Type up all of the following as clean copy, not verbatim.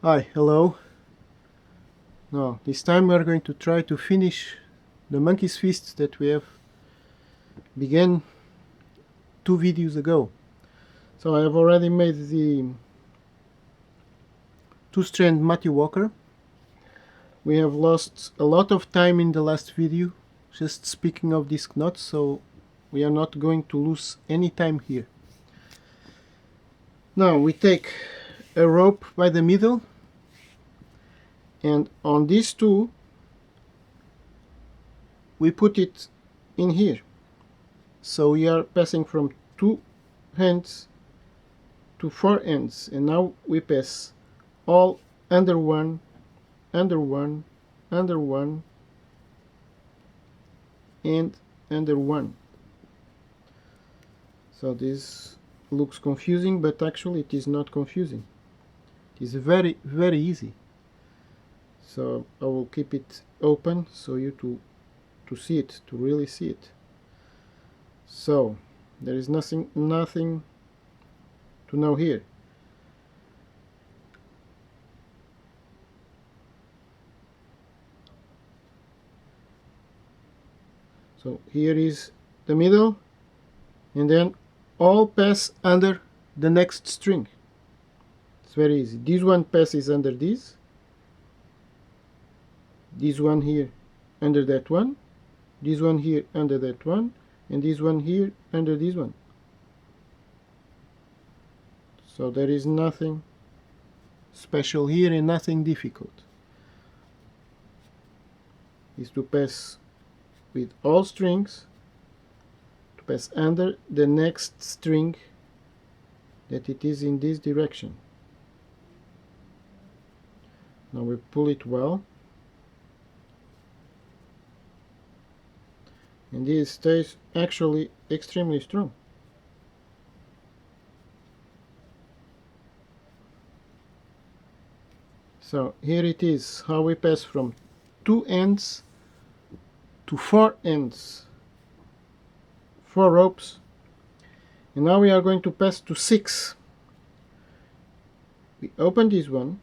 Hi, hello. Now, this time we are going to try to finish the monkey's fist that we have began 2 videos ago. So I have already made the two-strand Matthew Walker. We have lost a lot of time in the last video just speaking of disc knots, so we are not going to lose any time here. Now we take a rope by the middle, and on these two we put it in here. So we are passing from 2 ends to 4 ends, and now we pass all under one, under one, under one, and under one. So this looks confusing, but actually it is not confusing. It is very easy. So I will keep it open so you to see it, to really see it. So there is nothing to know here. So here is the middle, and then all pass under the next string. It's very easy. This one passes under this one here under that one, this one here under that one, and this one here under this one. So there is nothing special here and nothing difficult. Is to pass with all strings, to pass under the next string that it is in this direction. Now we pull it well, and this stays actually extremely strong. So here it is, how we pass from 2 ends to 4 ends, 4 ropes, and now we are going to pass to 6. We open this one,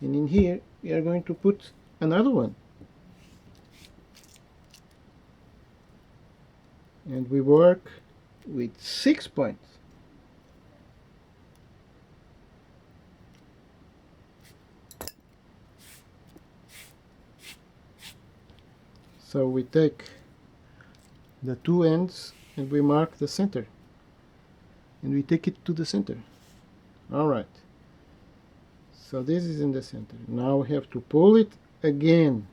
and in here we are going to put another one, and we work with 6 points. So we take the 2 ends and we mark the center, and we take it to the center. Alright, so this is in the center. Now we have to pull it again.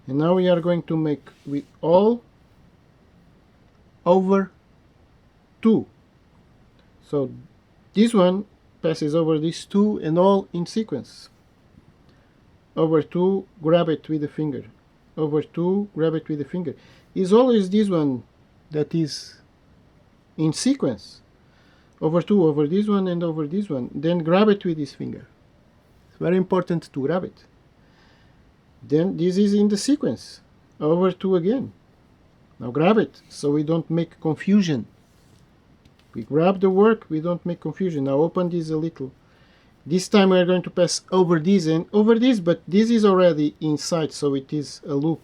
And now we are going to make with all over 2. So this one passes over these 2 and all in sequence. Over 2, grab it with the finger. Over 2, grab it with the finger. Is always this one that is in sequence. Over 2, over this one, and over this one. Then grab it with this finger. It's very important to grab it. Then this is in the sequence. Over 2 again. Now grab it so we don't make confusion. We grab the work, we don't make confusion. Now open this a little. This time we are going to pass over this and over this, but this is already inside, so it is a loop.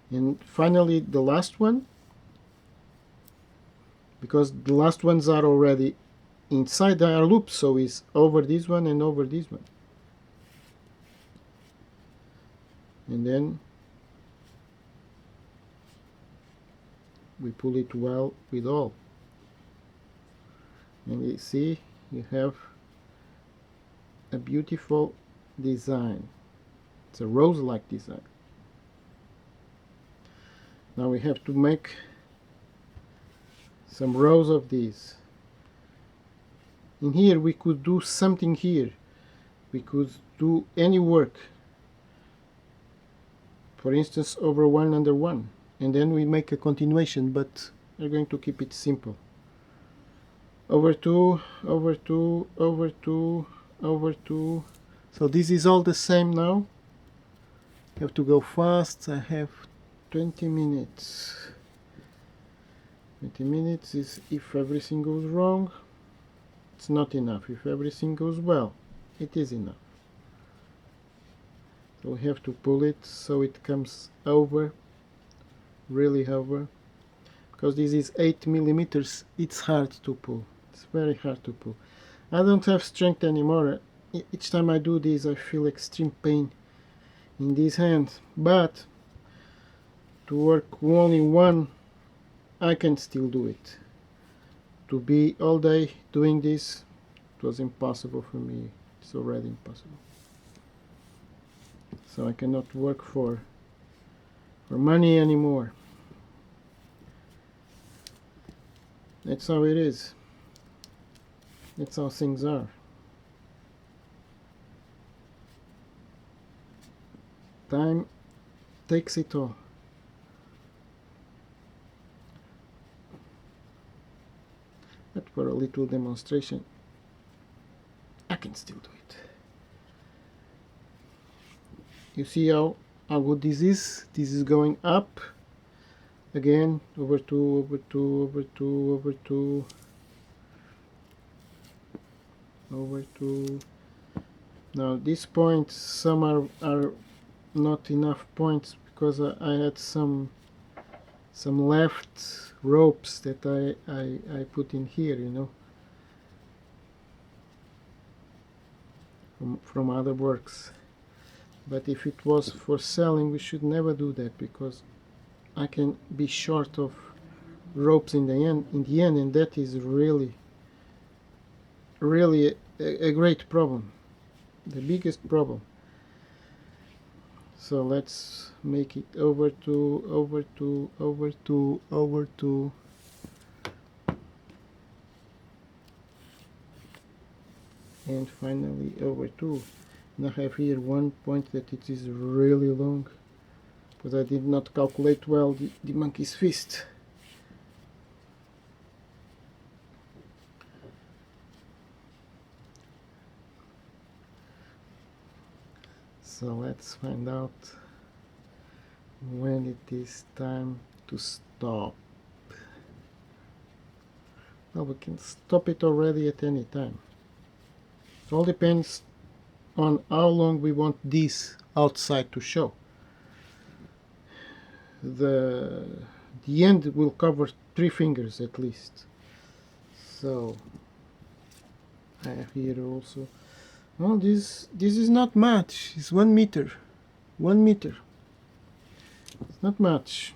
And finally the last one, because the last ones are already inside our loop, so it's over this one and over this one. And then we pull it well with all. And you see, you have a beautiful design. It's a rose-like design. Now we have to make some rows of these. In here we could do something here. We could do any work. For instance, over 1 under 1. And then we make a continuation, but we're going to keep it simple. Over 2, over 2, over 2, over 2. So this is all the same now. You have to go fast. I have 20 minutes. 20 minutes is if everything goes wrong. It's not enough. If everything goes well, it is enough. So we have to pull it so it comes over, really over. Because this is 8 millimeters, it's hard to pull. It's very hard to pull. I don't have strength anymore. Each time I do this, I feel extreme pain in this hand. But to work only one, I can still do it. To be all day doing this, it was impossible for me. It's already impossible. So I cannot work for money anymore. That's how it is. That's how things are. Time takes it all. But for a little demonstration, I can still do it. You see how good this is? This is going up. Again, over 2, over 2, over 2, over 2, over 2. Now these points, some are not enough points because I had some left ropes that I put in here, you know, from other works. But if it was for selling, we should never do that, because I can be short of ropes in the end, and that is really a great problem, the biggest problem. So let's make it over 2, over 2, over 2, over 2. And finally over 2. And I have here one point that it is really long, because I did not calculate well the monkey's fist. So let's find out when it is time to stop. Well, we can stop it already at any time. It all depends on how long we want this outside to show. The end will cover 3 fingers at least. So I have here also. Well, this is not much. It's 1 meter. 1 meter. It's not much.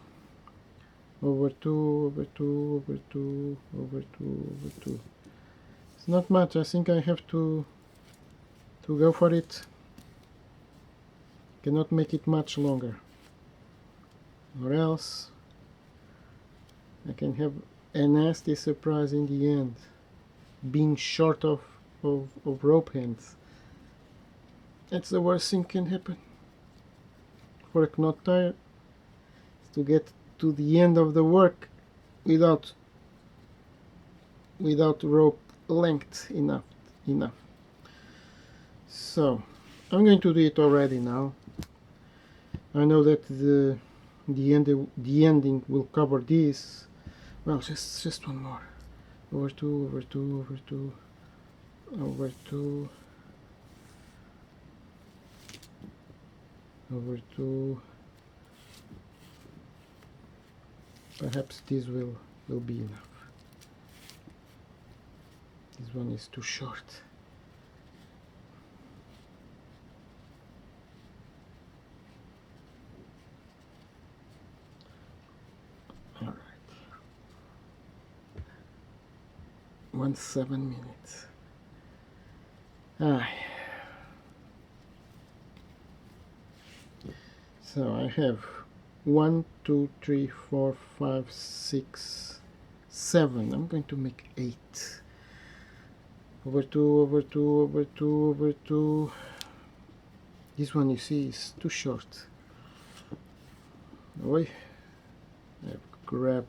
Over 2, over 2, over 2, over 2, over 2. It's not much. I think I have to go for it. Cannot make it much longer, or else I can have a nasty surprise in the end, being short of rope hands. That's the worst thing can happen for a knot tire, is to get to the end of the work without rope length enough. So I'm going to do it already now. I know that the ending will cover this. Well, just one more. Over 2, over 2, over 2, over 2, over 2. Perhaps this will be enough. This one is too short. All right. 7 minutes. So I have 1, 2, 3, 4, 5, 6, 7. I'm going to make 8. Over 2, over 2, over 2, over 2. This one, you see, is too short. I grab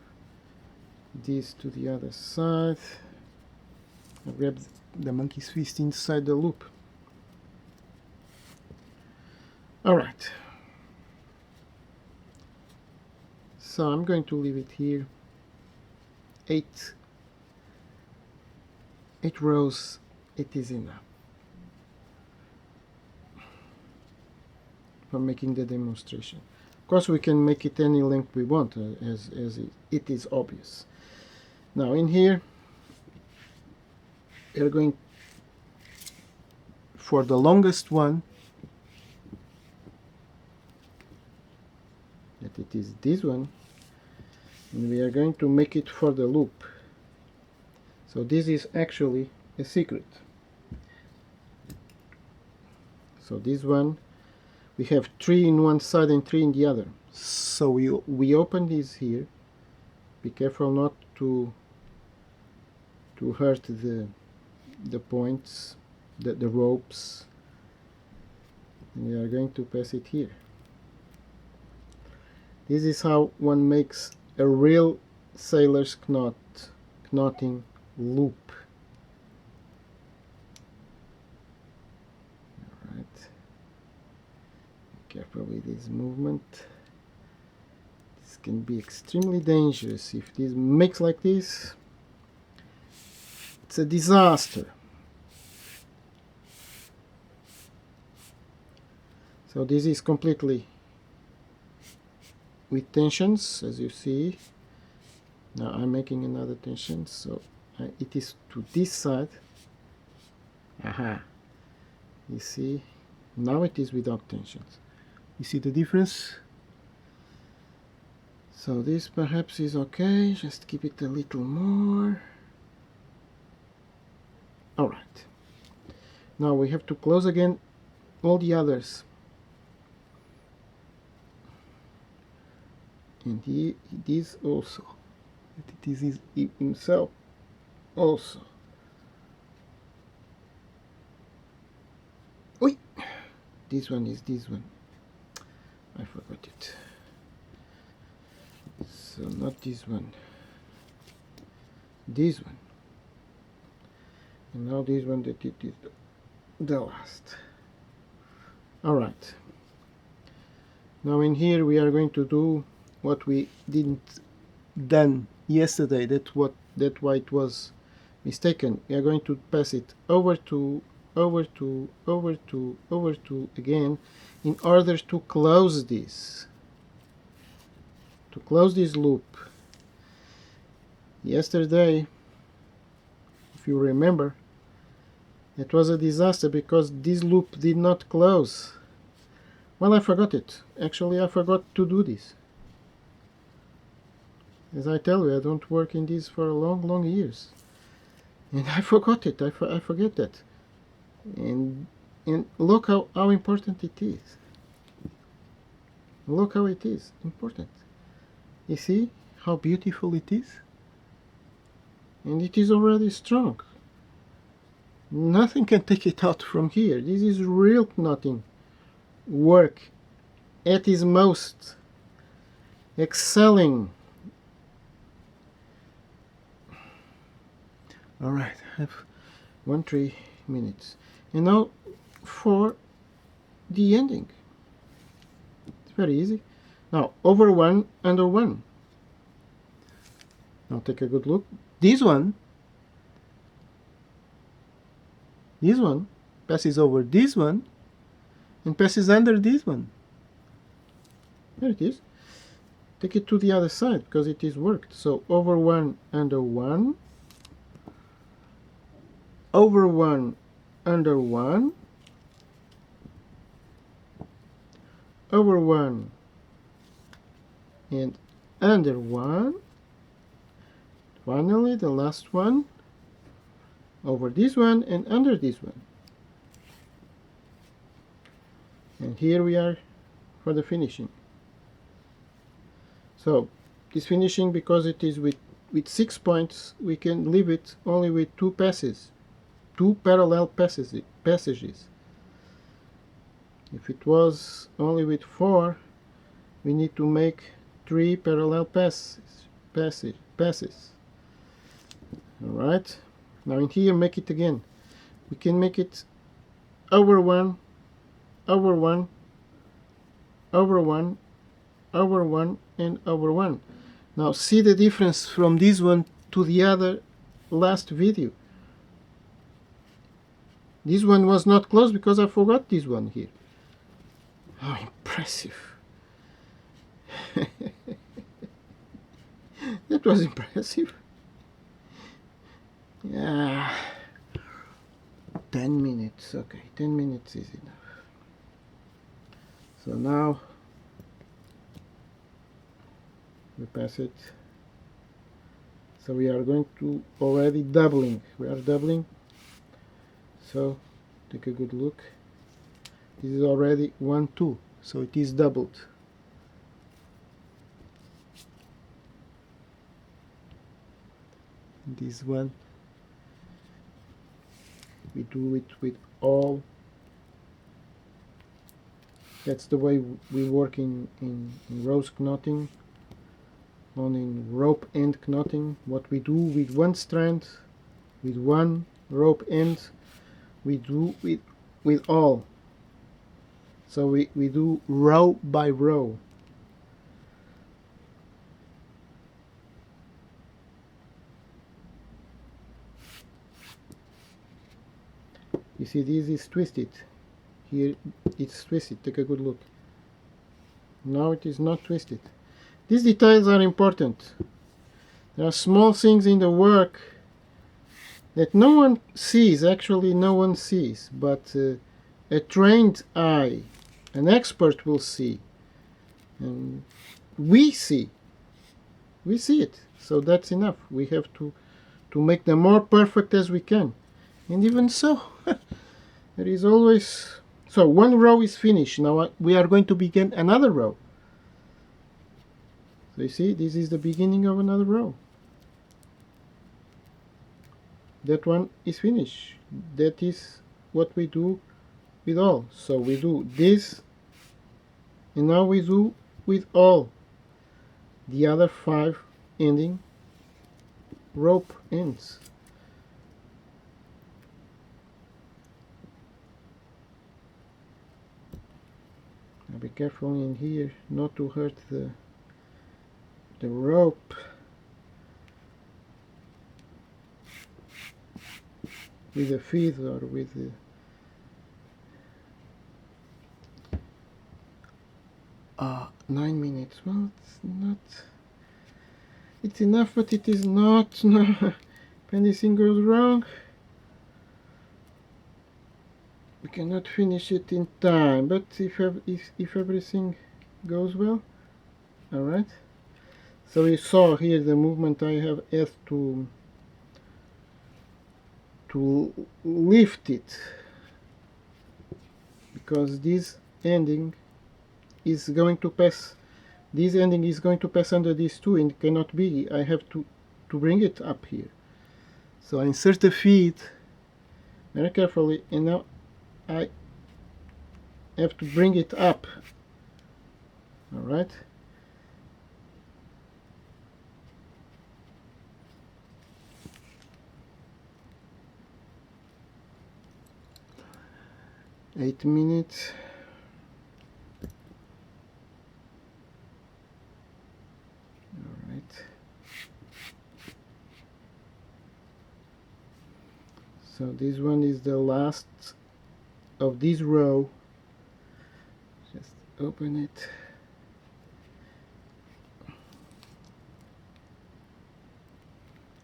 this to the other side. I grab the monkey's fist inside the loop. Alright. So I'm going to leave it here. 8 rows, it is enough for making the demonstration. Of course, we can make it any length we want, as it is obvious. Now in here, we're going for the longest one, that it is this one, and we are going to make it for the loop. So this is actually a secret. So this one, we have 3 in one side and 3 in the other. So we open this here. Be careful not to hurt the points, the ropes. And we are going to pass it here. This is how one makes a real sailor's knotting loop. Alright. Careful with this movement. This can be extremely dangerous. If this makes like this, it's a disaster. So this is completely with tensions, as you see. Now I'm making another tension, so it is to this side. Aha! You see, now it is without tensions. You see the difference? So this perhaps is okay, just keep it a little more. Alright. Now we have to close again all the others. And this also. It is himself also. Oi! This one is this one. I forgot it. So not this one. This one. And now this one, that it is the last. Alright. Now in here we are going to do what we didn't done yesterday. That's why it was mistaken. We are going to pass it over to again, in order to close this. To close this loop. Yesterday, if you remember, it was a disaster because this loop did not close. Well, I forgot it. Actually, I forgot to do this. As I tell you, I don't work in this for long years. And I forgot it. I forget that. And look how important it is. Look how it is important. You see how beautiful it is? And it is already strong. Nothing can take it out from here. This is real knotting work at its most. Excelling. Alright, I have 3 minutes. And now for the ending. It's very easy. Now, over 1, under 1. Now take a good look. This one passes over this one and passes under this one. There it is. Take it to the other side because it is worked. So over 1, under 1. Over 1, under 1. Over 1 and under 1. Finally, the last one, over this one and under this one. And here we are for the finishing. So this finishing, because it is with 6 points, we can leave it only with 2 passes, 2 parallel passages. If it was only with 4, we need to make 3 parallel passes. Alright, now in here make it again. We can make it over 1, over 1, over 1, over 1, and over 1. Now see the difference from this one to the other last video. This one was not closed because I forgot this one here. How impressive. That was impressive. Yeah. 10 minutes. Okay, 10 minutes is enough. So now we pass it. So we are going to already doubling. We are doubling. So take a good look. This is already 1, 2. So it is doubled. This one we do it with all. That's the way we work in rose knotting, on in rope end knotting. What we do with one strand, with one rope end, we do with all. So we do row by row. You see, this is twisted. Here it's twisted. Take a good look. Now it is not twisted. These details are important. There are small things in the work that no one sees. Actually, no one sees, but a trained eye, an expert will see, and we see it. So that's enough. We have to make them more perfect as we can. And even so, there is always... So one row is finished. Now we are going to begin another row. So you see, this is the beginning of another row. That one is finished. That is what we do with all. So we do this, and now we do with all the other 5 ending rope ends. Now be careful in here not to hurt the rope. With a feed or with the... 9 minutes. Well, it's not... It's enough, but it is not. No. If anything goes wrong, we cannot finish it in time. But if everything goes well, all right. So you saw here the movement I have had to lift it, because this ending is going to pass. This ending is going to pass under these two, and cannot be. I have to bring it up here. So I insert the feed very carefully, and now I have to bring it up. All right. Eight minutes. All right. So this one is the last of this row. Just open it.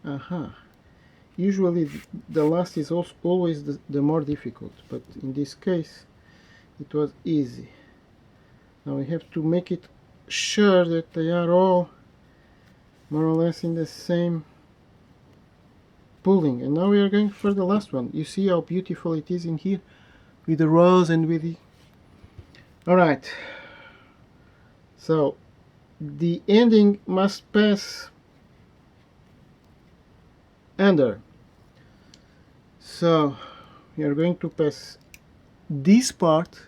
Aha. Usually the last is also always the more difficult, but in this case it was easy. Now we have to make it sure that they are all more or less in the same pulling. And now we are going for the last one. You see how beautiful it is in here with the rose and with the... Alright, so the ending must pass under. So we are going to pass this part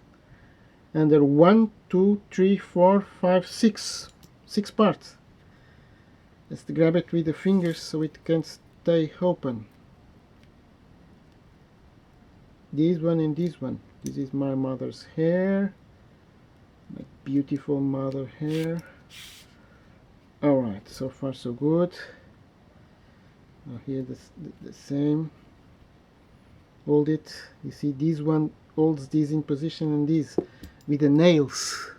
under 1, 2, 3, 4, 5, 6 parts. Let's grab it with the fingers so it can stay open. This one and this one. This is my mother's hair, my beautiful mother hair. Alright, so far so good. Now here the same. Hold it. You see this one holds this in position, and this with the nails.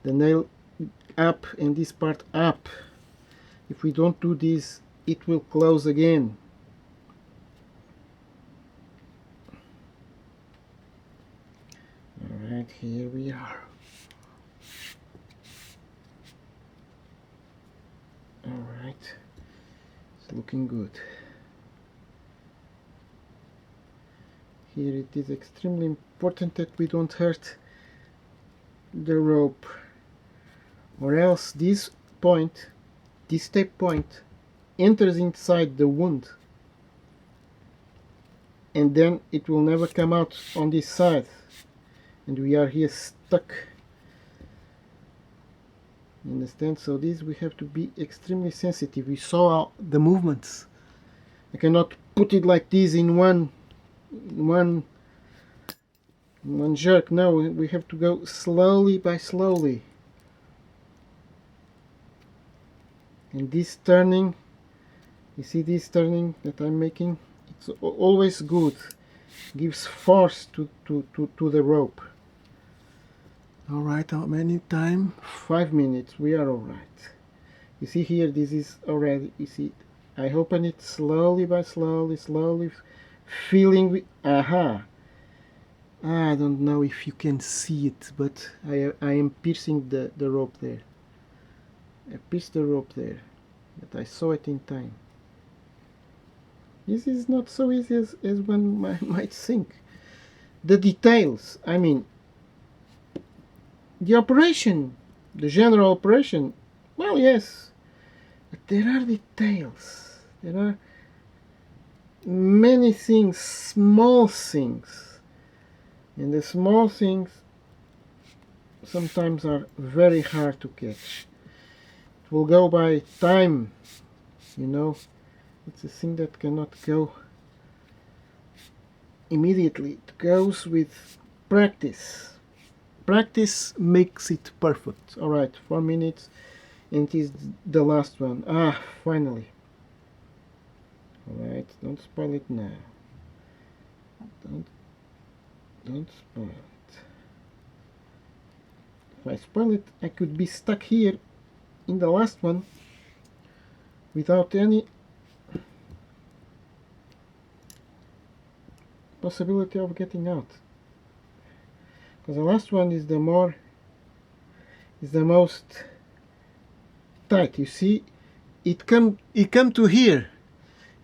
The nail up and this part up. If we don't do this, it will close again. Alright, here we are. Alright, it's looking good. Here it is extremely important that we don't hurt the rope, or else this point, this tape point, enters inside the wound, and then it will never come out on this side, and we are here stuck. Understand? So this we have to be extremely sensitive. We saw the movements. I cannot put it like this in one jerk. No, we have to go slowly by slowly. And this turning, you see this turning that I'm making, it's always good. Gives force to the rope. Alright, how many time? 5 minutes. We are alright. You see here, this is already, you see, I open it slowly by slowly, feeling with, aha. I don't know if you can see it, but I am piercing the rope there. I pierced the rope there, but I saw it in time. This is not so easy as one might think. The details, I mean, the operation, the general operation, well, yes, but there are details. There are many things, small things, and the small things sometimes are very hard to catch. It will go by time, you know. It's a thing that cannot go immediately. It goes with practice. Practice makes it perfect. Alright, 4 minutes, and it is the last one. Ah, finally. Alright, don't spoil it now. Don't spoil it. If I spoil it, I could be stuck here in the last one without any possibility of getting out. Because the last one is the most tight. You see, it come to here.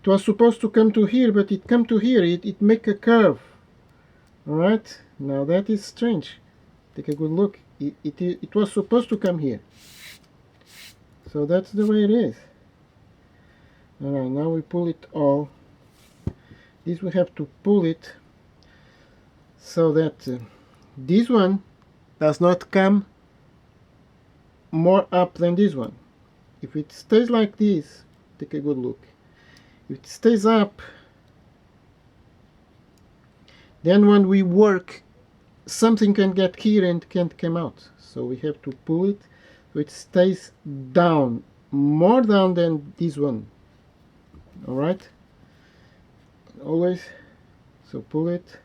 It was supposed to come to here, but it come to here. It make a curve. All right. Now that is strange. Take a good look. It was supposed to come here. So that's the way it is. All right. Now we pull it all. This we have to pull it so that this one does not come more up than this one. If it stays like this, take a good look. If it stays up, then when we work, something can get here and can't come out. So we have to pull it so it stays down, more down than this one. Alright? Always. So pull it,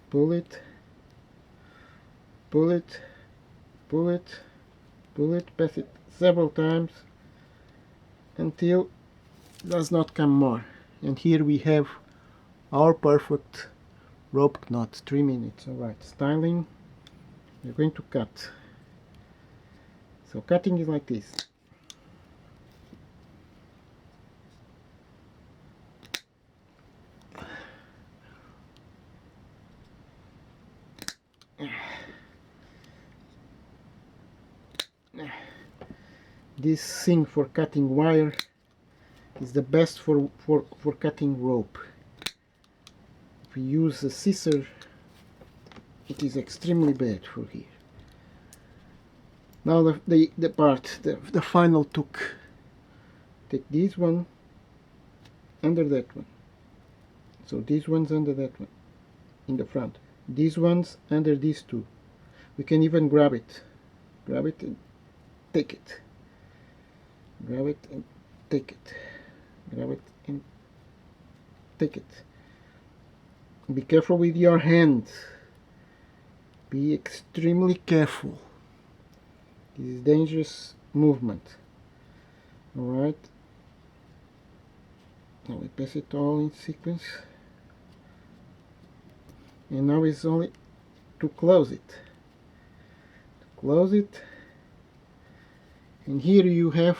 pull it, pull it, pull it, pull it, pass it several times until it does not come more. And here we have our perfect rope knot. 3 minutes. Alright, styling. We're going to cut. So cutting is like this. This thing for cutting wire is the best for cutting rope. If we use a scissor, it is extremely bad for here. Now the final took. Take this one under that one. So these ones under that one in the front. These ones under these two. We can even grab it. Grab it and take it. Grab it and take it. Grab it and take it. Be careful with your hand. Be extremely careful. This is dangerous movement. Alright. Now we pass it all in sequence. And now it's only to close it. Close it. And here you have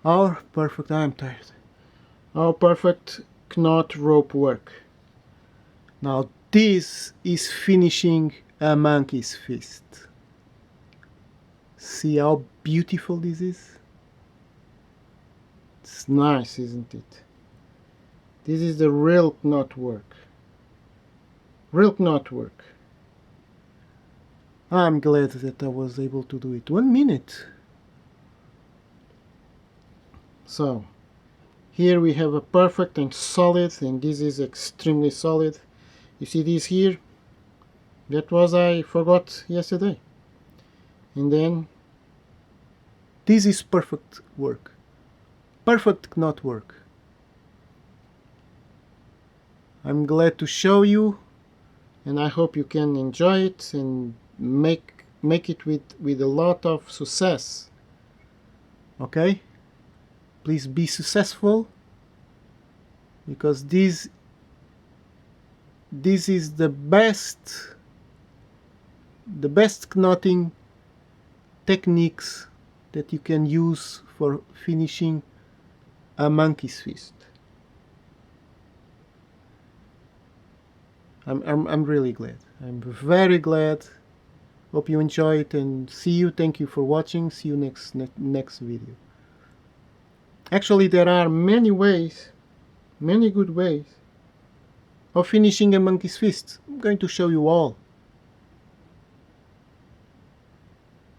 our perfect, I'm tired, our perfect knot rope work. Now this is finishing a monkey's fist. See how beautiful this is? It's nice, isn't it? This is the real knot work. Real knot work. I'm glad that I was able to do it. 1 minute. So, here we have a perfect and solid, and this is extremely solid. You see this here? That was I forgot yesterday. And then, this is perfect work. Perfect knot work. I'm glad to show you, and I hope you can enjoy it and make it with a lot of success. Okay? Please be successful, because this is the best knotting techniques that you can use for finishing a monkey's fist. I'm really glad. I'm very glad. Hope you enjoy it, and see you. Thank you for watching. See you next video. Actually, there are many ways, many good ways of finishing a monkey's fist. I'm going to show you all.